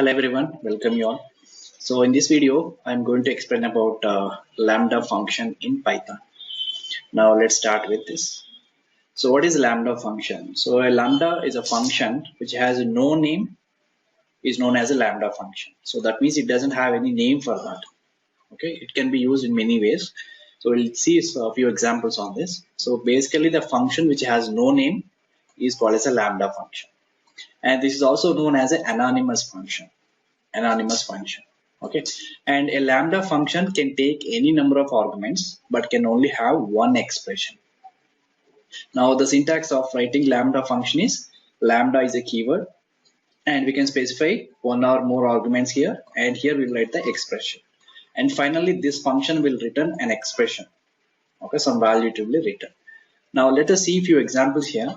Hello everyone, welcome you all. So in this video, I'm going to explain about lambda function in Python. Now let's start with this. So what is lambda function? So a lambda is a function which has no name, is known as a lambda function. So that means it doesn't have any name for that. Okay, it can be used in many ways. So we'll see a few examples on this. So basically the function which has no name is called as a lambda function. And this is also known as an anonymous function. Okay, and a lambda function can take any number of arguments but can only have one expression. Now the syntax of writing lambda function is lambda is a keyword and we can specify one or more arguments here, and here we'll write the expression, and finally this function will return an expression. Okay, some value to be written. Now let us see a few examples here.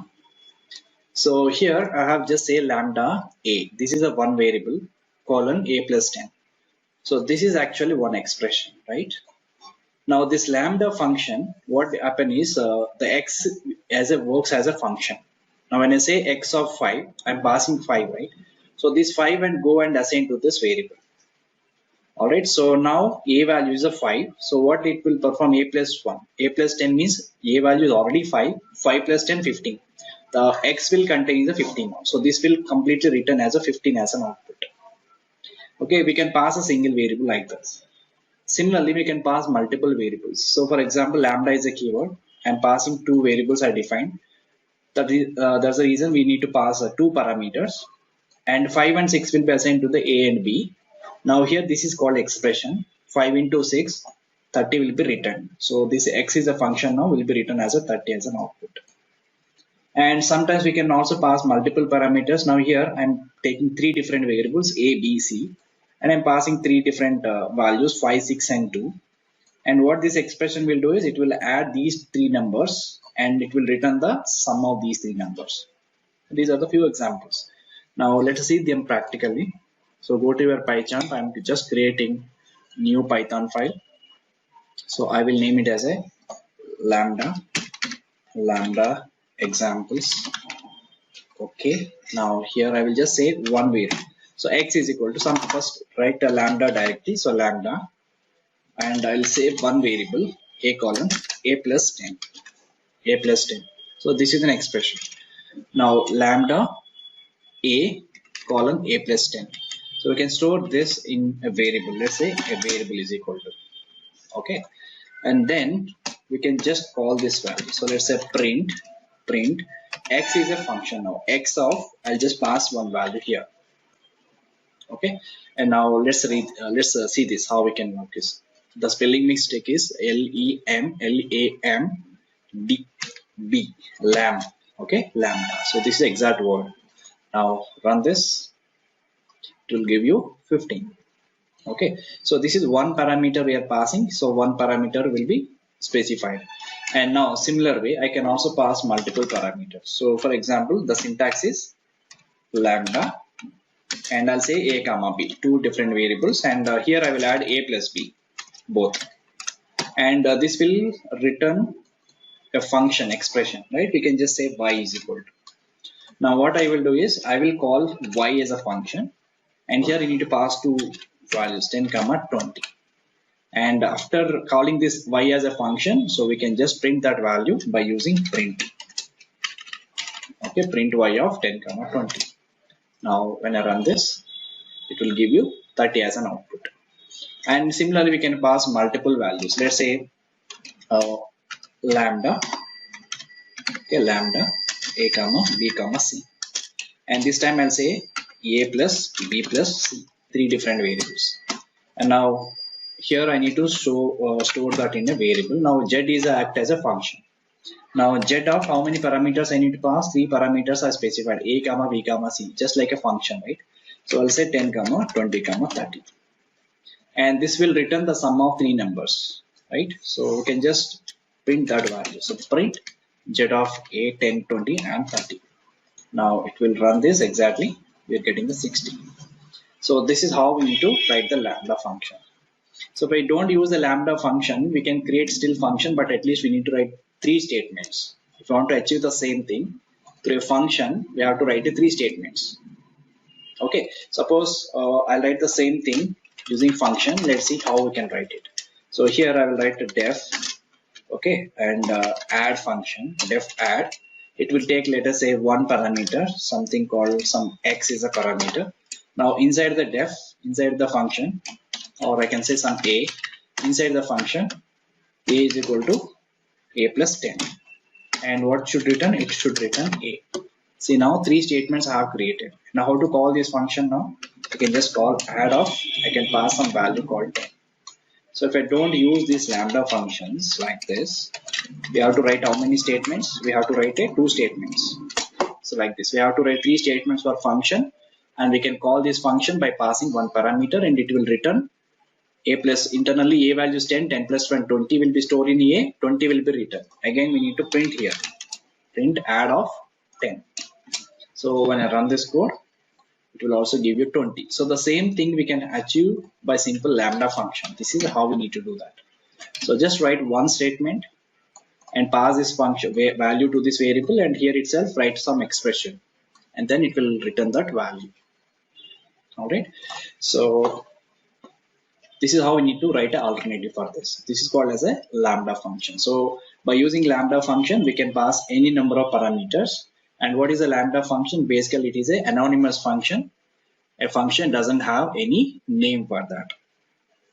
So here I have just say lambda a, this is a one variable colon a plus 10. So this is actually one expression, right? Now this lambda function, what happen is the x works as a function. Now when I say x of 5, I'm passing 5, right? So this 5 and go and assign to this variable. Alright, so now a value is a 5. So what it will perform a plus 1. A plus 10 means a value is already 5. 5 plus 10, 15. The x will contain the 15. So this will completely return as a 15 as an output. Okay, we can pass a single variable like this. Similarly, we can pass multiple variables. So for example, lambda is a keyword. I'm passing two variables I defined. That's the reason we need to pass two parameters. And 5 and 6 will be assigned to the a and b. Now here this is called expression. 5 into 6, 30 will be returned. So this x is a function now will be written as a 30 as an output. And sometimes we can also pass multiple parameters. Now here I'm taking three different variables a, b, c. And I'm passing three different values 5, 6 and 2, and what this expression will do is it will add these three numbers and it will return the sum of these three numbers. These are the few examples. Now let us see them practically. So go to your PyCharm. I'm just creating new Python file. So I will name it as a lambda examples. Okay, now here I will just say one variable. So x is equal to some, first write a lambda directly. So lambda, and I'll say one variable a colon a plus 10. So this is an expression. Now lambda a colon a plus 10. So we can store this in a variable. Let's say a variable is equal to. Okay, and then we can just call this value. So let's say print x is a function. Now x of, I'll just pass one value here. Okay, and now let's see this how we can work this. The spelling mistake is lamb lamb. Okay, lambda. So this is the exact word. Now run this, it will give you 15. Okay, so this is one parameter we are passing, so one parameter will be specified. And now similar way I can also pass multiple parameters. So for example, the syntax is lambda, and I'll say a comma b, two different variables, and here I will add a plus b both, and this will return a function expression, right? We can just say y is equal to. Now what I will do is I will call y as a function, and here you need to pass two values 10 comma 20, and after calling this y as a function, so we can just print that value by using print. Okay, print y of 10 comma 20. Now when I run this, it will give you 30 as an output. And similarly we can pass multiple values. Let's say lambda a comma b comma c, and this time I'll say a plus b plus c, three different variables. And now here I need to store that in a variable. Now z is act as a function. Now z of how many parameters I need to pass? Three parameters are specified, a comma b comma c, just like a function, right? So I'll say 10 comma 20 comma 30, and this will return the sum of three numbers, right? So we can just print that value. So print z of a, 10, 20 and 30. Now it will run this exactly, we are getting the 60. So this is how we need to write the lambda function. So if I don't use the lambda function, we can create still function, but at least we need to write three statements. If you want to achieve the same thing through a function, we have to write three statements. Okay, suppose I'll write the same thing using function. Let's see how we can write it. So here I will write a def, okay, and add function, def add. It will take, let us say, one parameter, something called some x is a parameter. Now inside the def, inside the function, or I can say some a, inside the function, a is equal to a plus 10. And what should return? It should return a. See, now three statements I have created. Now how to call this function now? I can just call add of, I can pass some value called 10. So if I don't use these lambda functions like this, we have to write how many statements? We have to write two statements. So like this, we have to write three statements for function, and we can call this function by passing one parameter, and it will return a plus, internally a value is 10, 10 plus 1, 20 will be stored in a, 20 will be written. Again, we need to print here, print add of 10. So when I run this code, it will also give you 20. So the same thing we can achieve by simple lambda function. This is how we need to do that. So just write one statement and pass this function value to this variable, and here itself write some expression, and then it will return that value. All right. So this is how we need to write an alternative for this. This is called as a lambda function. So by using lambda function, we can pass any number of parameters. And what is a lambda function? Basically, it is an anonymous function. A function doesn't have any name for that.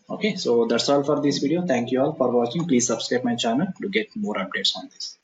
Okay, so that's all for this video. Thank you all for watching. Please subscribe my channel to get more updates on this.